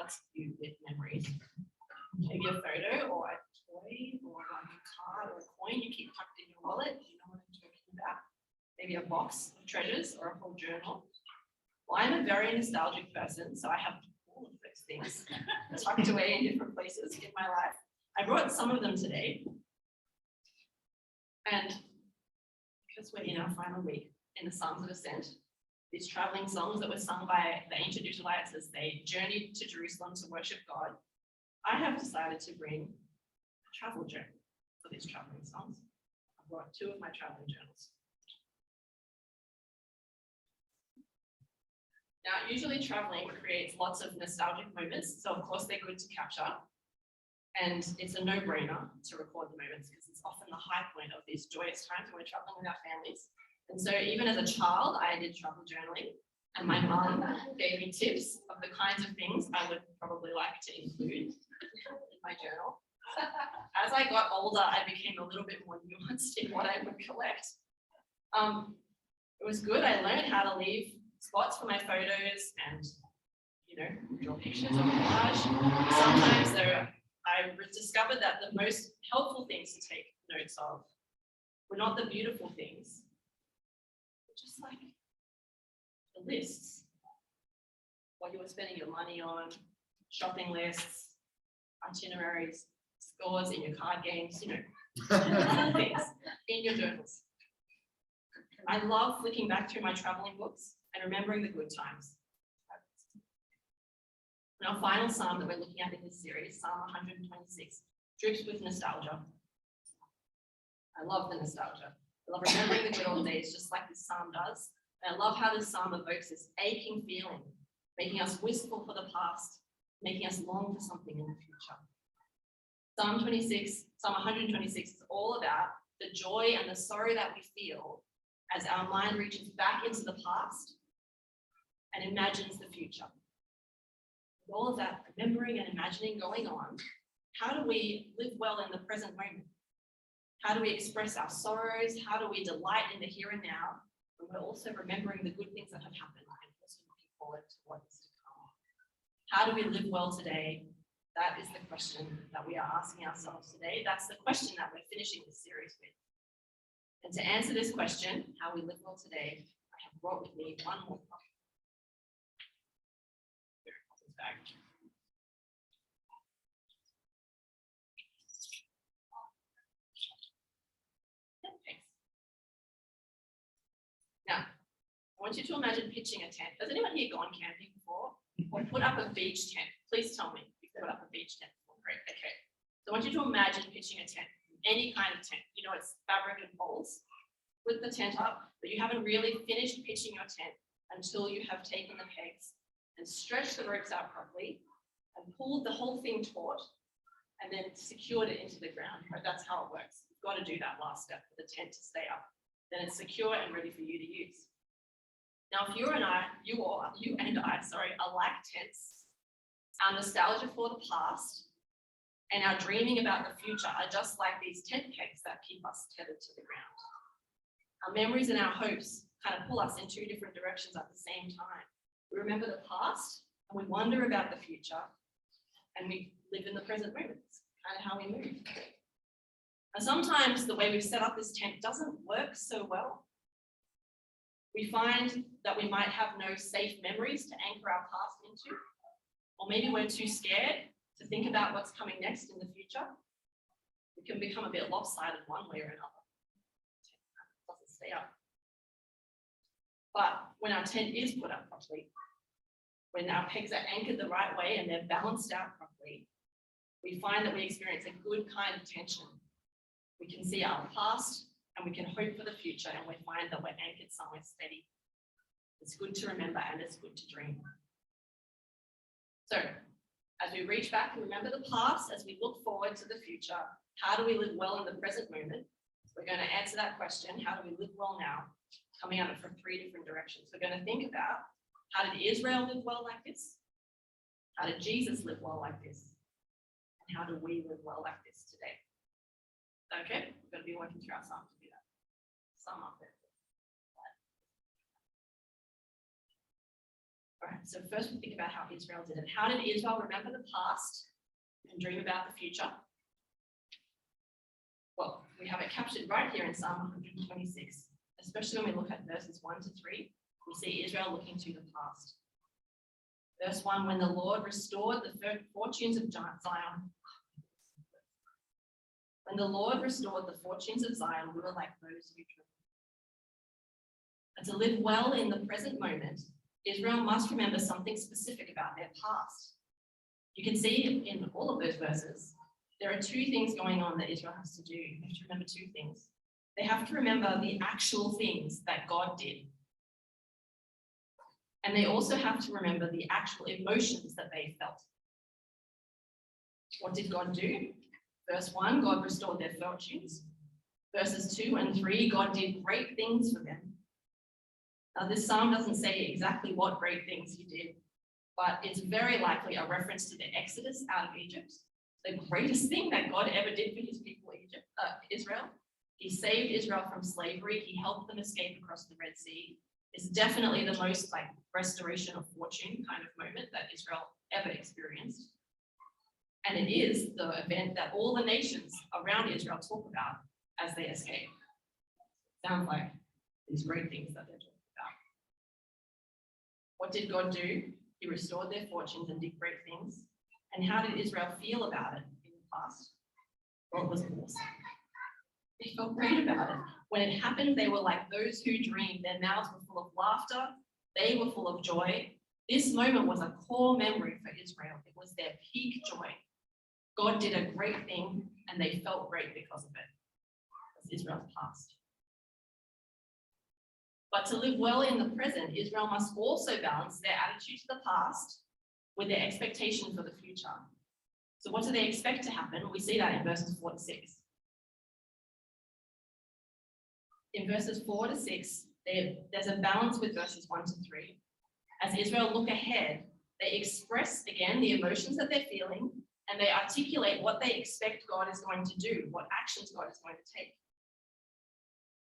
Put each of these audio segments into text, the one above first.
floods you with memories. Maybe a photo or a toy or like a card or a coin you keep tucked in your wallet. You know what I'm talking about. Maybe a box of treasures or a whole journal. Well, I'm a very nostalgic person, so I have all of those things tucked away in different places in my life. I brought some of them today. And because we're in our final week in the Psalms of Ascent, these traveling songs that were sung by the ancient Israelites as they journeyed to Jerusalem to worship God, I have decided to bring a travel journal for these traveling songs. I brought 2 of my traveling journals. Now, usually traveling creates lots of nostalgic moments, so of course they're good to capture. And it's a no-brainer to record the moments because it's often the high point of these joyous times when we're traveling with our families. And so even as a child, I did travel journaling, and my mum gave me tips of the kinds of things I would probably like to include in my journal. As I got older, I became a little bit more nuanced in what I would collect. It was good. I learned how to leave spots for my photos and, you know, draw pictures or collage. Sometimes though, I discovered that the most helpful things to take notes of were not the beautiful things, but just like the lists, what you were spending your money on, shopping lists, itineraries, scores in your card games, you know, things in your journals. I love flicking back through my traveling books and remembering the good times. And our final psalm that we're looking at in this series, Psalm 126, drips with nostalgia. I love the nostalgia. I love remembering the good old days, just like this psalm does. And I love how this psalm evokes this aching feeling, making us wistful for the past, making us long for something in the future. Psalm 126 is all about the joy and the sorrow that we feel as our mind reaches back into the past and imagines the future. With all of that remembering and imagining going on, how do we live well in the present moment? How do we express our sorrows? How do we delight in the here and now? And we're also remembering the good things that have happened and also looking forward to what is to come. How do we live well today? That is the question that we are asking ourselves today. That's the question that we're finishing this series with. And to answer this question, how we live well today, I have brought with me one more copy. Back. Okay. Now, I want you to imagine pitching a tent. Has anyone here gone camping before? Or put up a beach tent? Please tell me if you've put up a beach tent before. Great, okay. So I want you to imagine pitching a tent, any kind of tent. You know, it's fabric and poles. Put the tent up, but you haven't really finished pitching your tent until you have taken the pegs and stretched the ropes out properly and pulled the whole thing taut and then secured it into the ground. Right? That's how it works. You've got to do that last step for the tent to stay up. Then it's secure and ready for you to use. Now, if you and I are like tents, our nostalgia for the past and our dreaming about the future are just like these tent pegs that keep us tethered to the ground. Our memories and our hopes kind of pull us in 2 different directions at the same time. We remember the past and we wonder about the future, and we live in the present moment. It's kind of how we move. And sometimes the way we've set up this tent doesn't work so well. We find that we might have no safe memories to anchor our past into, or maybe we're too scared to think about what's coming next in the future. We can become a bit lopsided one way or another. It doesn't stay up. But when our tent is put up properly, when our pegs are anchored the right way and they're balanced out properly, we find that we experience a good kind of tension. We can see our past and we can hope for the future, and we find that we're anchored somewhere steady. It's good to remember and it's good to dream. So as we reach back and remember the past, as we look forward to the future, how do we live well in the present moment? We're going to answer that question, how do we live well now? Coming at it from 3 different directions. We're going to think about, how did Israel live well like this? How did Jesus live well like this? And how do we live well like this today? Okay, we're going to be working through our psalm to do that. Psalm up there. All right, so first we think about how Israel did it. How did Israel remember the past and dream about the future? Well, we have it captured right here in Psalm 126, especially when we look at verses 1 to 3. We see Israel looking to the past. Verse 1, when the Lord restored the fortunes of Zion. When the Lord restored the fortunes of Zion, we were like those who dream. And to live well in the present moment, Israel must remember something specific about their past. You can see in all of those verses, there are two things going on that Israel has to do. They have to remember two things. They have to remember the actual things that God did. And they also have to remember the actual emotions that they felt. What did God do? Verse 1, God restored their fortunes. Verses 2 and 3, God did great things for them. Now, this psalm doesn't say exactly what great things he did, but it's very likely a reference to the Exodus out of Egypt, the greatest thing that God ever did for his people, Israel. He saved Israel from slavery. He helped them escape across the Red Sea. It's definitely the most restoration of fortune kind of moment that Israel ever experienced. And it is the event that all the nations around Israel talk about as they escape. Sounds like these great things that they're talking about. What did God do? He restored their fortunes and did great things. And how did Israel feel about it in the past? Well, it was awesome. They felt great about it. When it happened, they were like those who dreamed. Their mouths were full of laughter. They were full of joy. This moment was a core memory for Israel. It was their peak joy. God did a great thing, and they felt great because of it. That's Israel's past. But to live well in the present, Israel must also balance their attitude to the past with their expectation for the future. So what do they expect to happen? We see that in verses 4 to 6. In verses 4 to 6, there's a balance with verses 1 to 3. As Israel look ahead, they express again the emotions that they're feeling, and they articulate what they expect God is going to do, what actions God is going to take.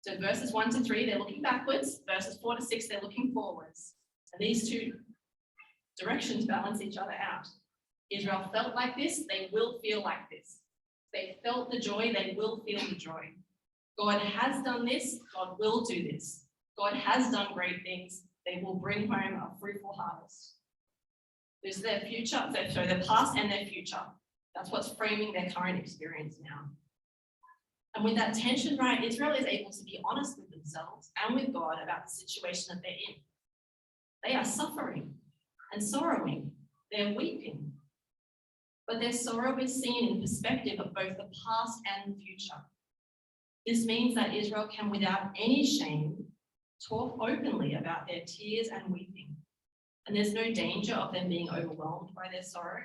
So verses 1 to 3, they're looking backwards. Verses 4 to 6, they're looking forwards. And these two directions balance each other out. Israel felt like this, they will feel like this. They felt the joy, they will feel the joy. God has done this, God will do this. God has done great things, they will bring home a fruitful harvest. There's their future, so their past and their future. That's what's framing their current experience now. And with that tension, right, Israel is able to be honest with themselves and with God about the situation that they're in. They are suffering and sorrowing. They're weeping. But their sorrow is seen in perspective of both the past and the future. This means that Israel can, without any shame, talk openly about their tears and weeping. And there's no danger of them being overwhelmed by their sorrow.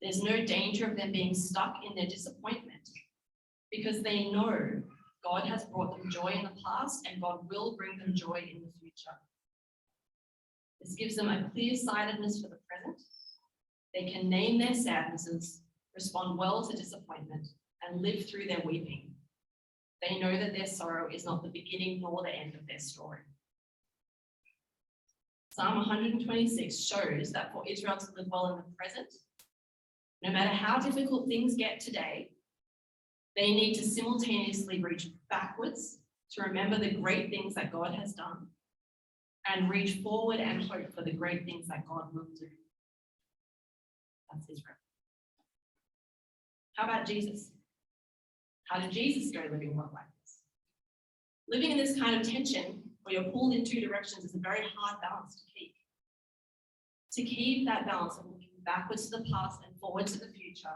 There's no danger of them being stuck in their disappointment, because they know God has brought them joy in the past and God will bring them joy in the future. This gives them a clear-sightedness for the present. They can name their sadnesses, respond well to disappointment, and live through their weeping. They know that their sorrow is not the beginning nor the end of their story. Psalm 126 shows that for Israel to live well in the present, no matter how difficult things get today, they need to simultaneously reach backwards to remember the great things that God has done and reach forward and hope for the great things that God will do. That's Israel. How about Jesus? How did Jesus go living well like this? Living in this kind of tension where you're pulled in two directions is a very hard balance to keep. To keep that balance of looking backwards to the past and forward to the future,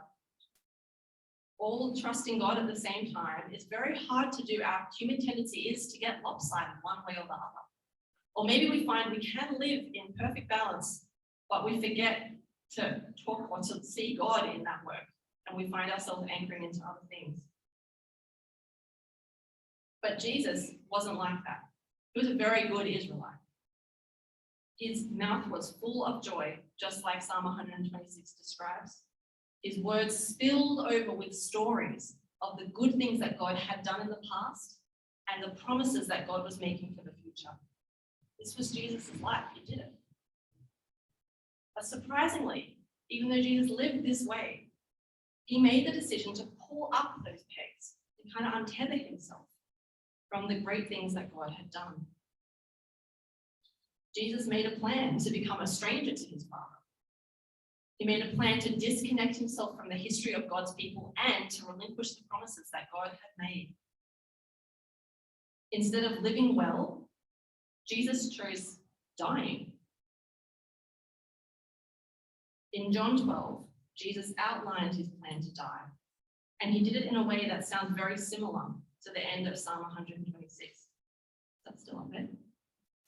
all trusting God at the same time, is very hard to do. Our human tendency is to get lopsided one way or the other. Or maybe we find we can live in perfect balance, but we forget to talk or to see God in that work, and we find ourselves anchoring into other things. But Jesus wasn't like that. He was a very good Israelite. His mouth was full of joy, just like Psalm 126 describes. His words spilled over with stories of the good things that God had done in the past and the promises that God was making for the future. This was Jesus' life. He did it. But surprisingly, even though Jesus lived this way, he made the decision to pull up those pegs and kind of untether himself from the great things that God had done. Jesus made a plan to become a stranger to his Father. He made a plan to disconnect himself from the history of God's people and to relinquish the promises that God had made. Instead of living well, Jesus chose dying. In John 12, Jesus outlined his plan to die, and he did it in a way that sounds very similar to the end of Psalm 126. That's still up there.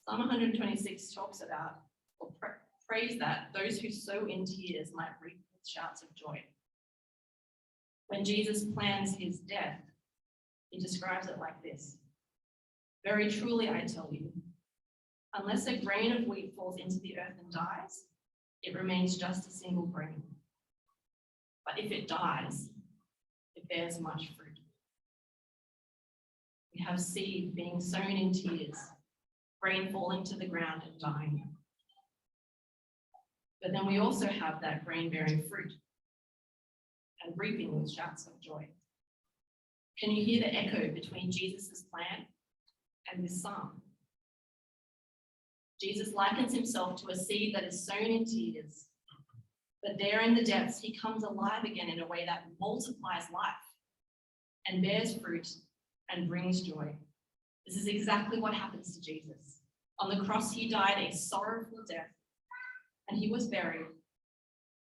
Psalm 126 talks about, or prays that those who sow in tears might reap with shouts of joy. When Jesus plans his death, he describes it like this. Very truly, I tell you, unless a grain of wheat falls into the earth and dies, it remains just a single grain. But if it dies, it bears much fruit. We have seed being sown in tears, grain falling to the ground and dying. But then we also have that grain bearing fruit and reaping with shouts of joy. Can you hear the echo between Jesus' plan and this psalm? Jesus likens himself to a seed that is sown in tears, but there in the depths, he comes alive again in a way that multiplies life and bears fruit and brings joy. This is exactly what happens to Jesus. On the cross, he died a sorrowful death, and he was buried.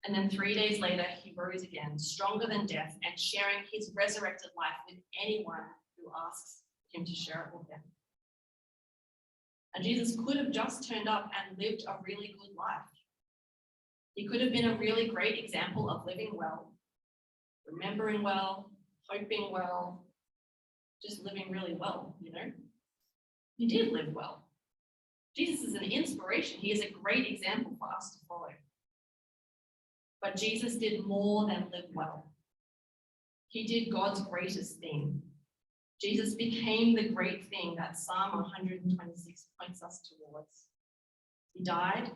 And then 3 days later, he rose again, stronger than death, and sharing his resurrected life with anyone who asks him to share it with them. And Jesus could have just turned up and lived a really good life. He could have been a really great example of living well, remembering well, hoping well, just living really well, you know? He did live well. Jesus is an inspiration. He is a great example for us to follow. But Jesus did more than live well. He did God's greatest thing. Jesus became the great thing that Psalm 126 points us towards. He died,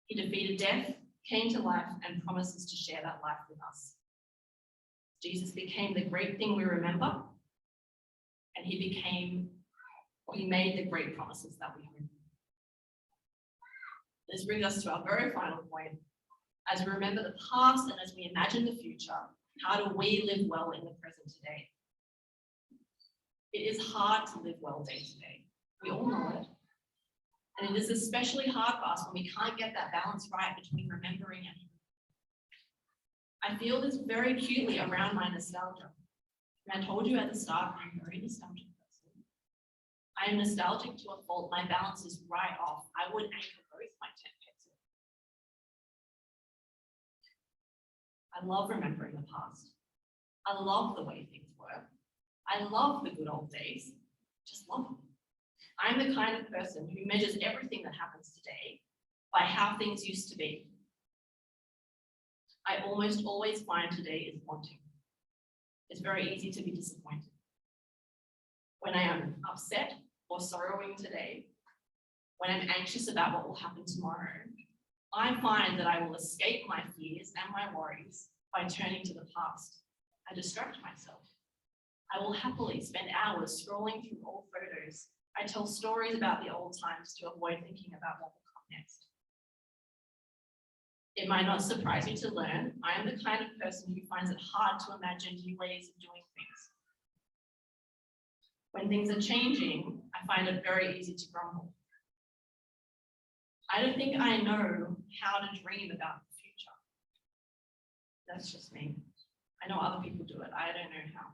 he defeated death, came to life, and promises to share that life with us. Jesus became the great thing we remember, and he made the great promises that we hope. This brings us to our very final point. As we remember the past and as we imagine the future, how do we live well in the present today? It is hard to live well day to day. We all know it. And it is especially hard for us when we can't get that balance right between remembering and I feel this very acutely around my nostalgia. And I told you at the start, I'm a very nostalgic person. I am nostalgic to a fault. My balance is right off. I would anchor both my tent pegs. I love remembering the past. I love the way things were. I love the good old days. Just love them. I'm the kind of person who measures everything that happens today by how things used to be. I almost always find today is wanting. It's very easy to be disappointed. When I am upset or sorrowing today, when I'm anxious about what will happen tomorrow, I find that I will escape my fears and my worries by turning to the past. I distract myself. I will happily spend hours scrolling through old photos. I tell stories about the old times to avoid thinking about what will come next. It might not surprise you to learn, I am the kind of person who finds it hard to imagine new ways of doing things. When things are changing, I find it very easy to grumble. I don't think I know how to dream about the future. That's just me. I know other people do it. I don't know how.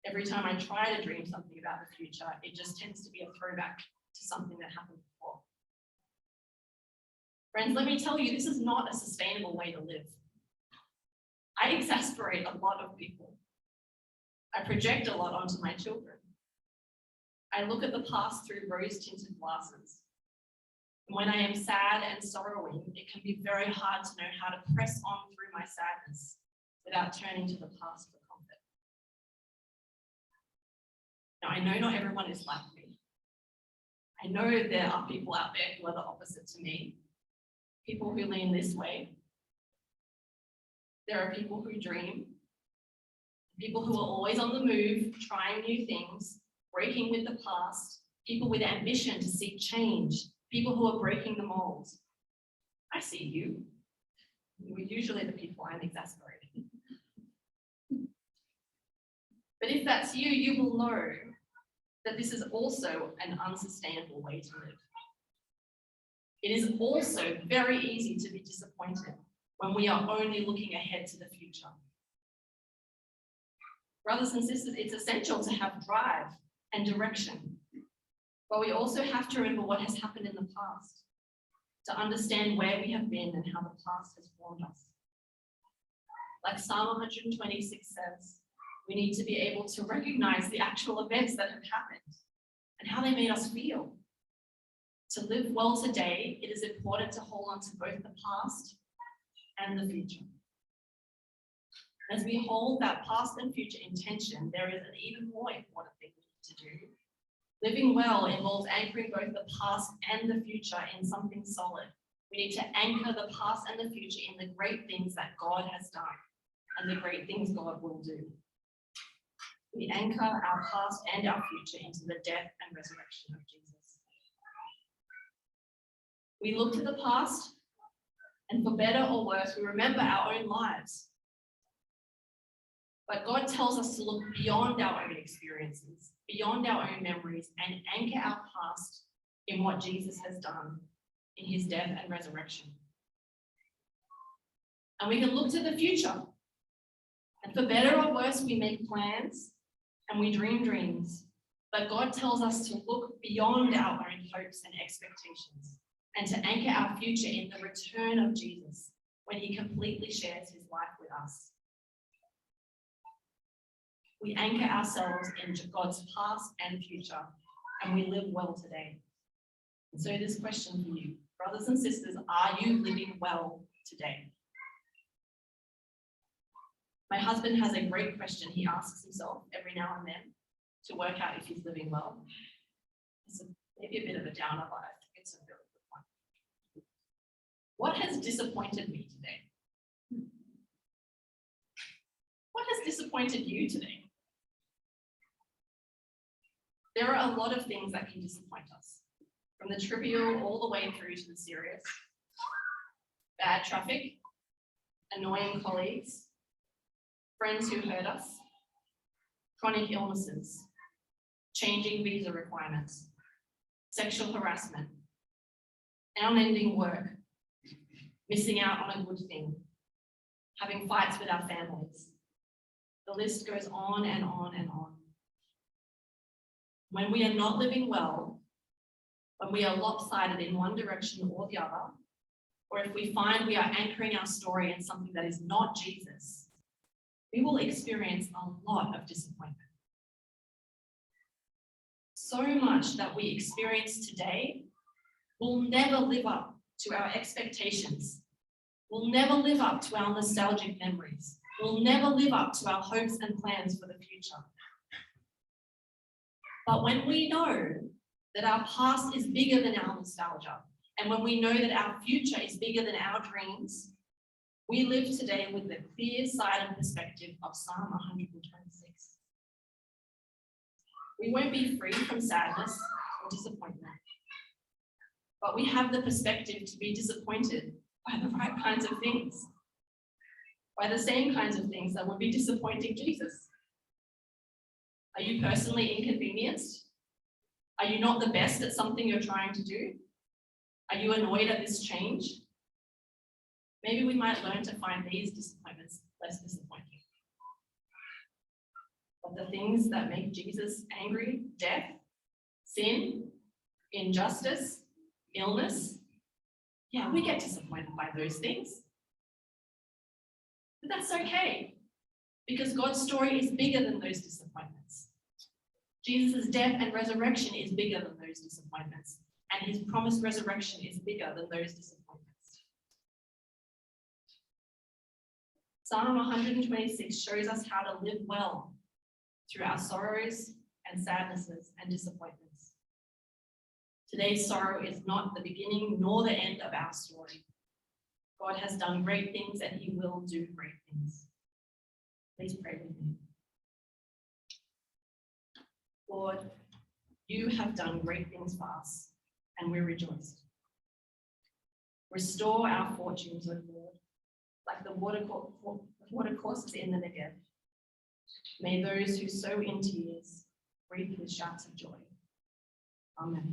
Every time I try to dream something about the future, it just tends to be a throwback to something that happened before. Friends, let me tell you, this is not a sustainable way to live. I exasperate a lot of people. I project a lot onto my children. I look at the past through rose-tinted glasses. And when I am sad and sorrowing, it can be very hard to know how to press on through my sadness without turning to the past for comfort. Now, I know not everyone is like me. I know there are people out there who are the opposite to me. people who lean this way. There are people who dream, people who are always on the move, trying new things, breaking with the past, people with ambition to seek change, people who are breaking the mold. I see you. You're usually the people I'm exasperating. But if that's you, you will know that this is also an unsustainable way to live. It is also very easy to be disappointed when we are only looking ahead to the future. Brothers and sisters, it's essential to have drive and direction, but we also have to remember what has happened in the past, to understand where we have been and how the past has formed us. Like Psalm 126 says, we need to be able to recognize the actual events that have happened and how they made us feel. To live well today, it is important to hold on to both the past and the future. As we hold that past and future in tension, there is an even more important thing we need to do. Living well involves anchoring both the past and the future in something solid. We need to anchor the past and the future in the great things that God has done and the great things God will do. We anchor our past and our future into the death and resurrection of Jesus. We look to the past, and for better or worse, we remember our own lives. But God tells us to look beyond our own experiences, beyond our own memories, and anchor our past in what Jesus has done in his death and resurrection. And we can look to the future. And for better or worse, we make plans and we dream dreams. But God tells us to look beyond our own hopes and expectations and to anchor our future in the return of Jesus when he completely shares his life with us. We anchor ourselves in God's past and future, and we live well today. And so this question for you, brothers and sisters, are you living well today? My husband has a great question he asks himself every now and then to work out if he's living well. It's maybe a bit of a downer, but I think it's a really good one. What has disappointed me today? What has disappointed you today? There are a lot of things that can disappoint us, from the trivial all the way through to the serious. Bad traffic, annoying colleagues, friends who hurt us, chronic illnesses, changing visa requirements, sexual harassment, unending work, missing out on a good thing, having fights with our families. The list goes on and on and on. When we are not living well, when we are lopsided in one direction or the other, or if we find we are anchoring our story in something that is not Jesus, we will experience a lot of disappointment. So much that we experience today will never live up to our expectations, will never live up to our nostalgic memories, will never live up to our hopes and plans for the future. But when we know that our past is bigger than our nostalgia, and when we know that our future is bigger than our dreams, we live today with the clear sight and perspective of Psalm 126. We won't be free from sadness or disappointment, but we have the perspective to be disappointed by the right kinds of things, by the same kinds of things that would be disappointing Jesus. Are you personally inconvenienced? Are you not the best at something you're trying to do? Are you annoyed at this change? Maybe we might learn to find these disappointments less disappointing. But the things that make Jesus angry, death, sin, injustice, illness, yeah, we get disappointed by those things. But that's okay, because God's story is bigger than those disappointments. Jesus' death and resurrection is bigger than those disappointments, and his promised resurrection is bigger than those disappointments. Psalm 126 shows us how to live well through our sorrows and sadnesses and disappointments. Today's sorrow is not the beginning nor the end of our story. God has done great things and he will do great things. Please pray with me. Lord, you have done great things for us and we rejoice. Restore our fortunes, O Lord, like the watercourses in the Negev. May those who sow in tears reap with shouts of joy. Amen.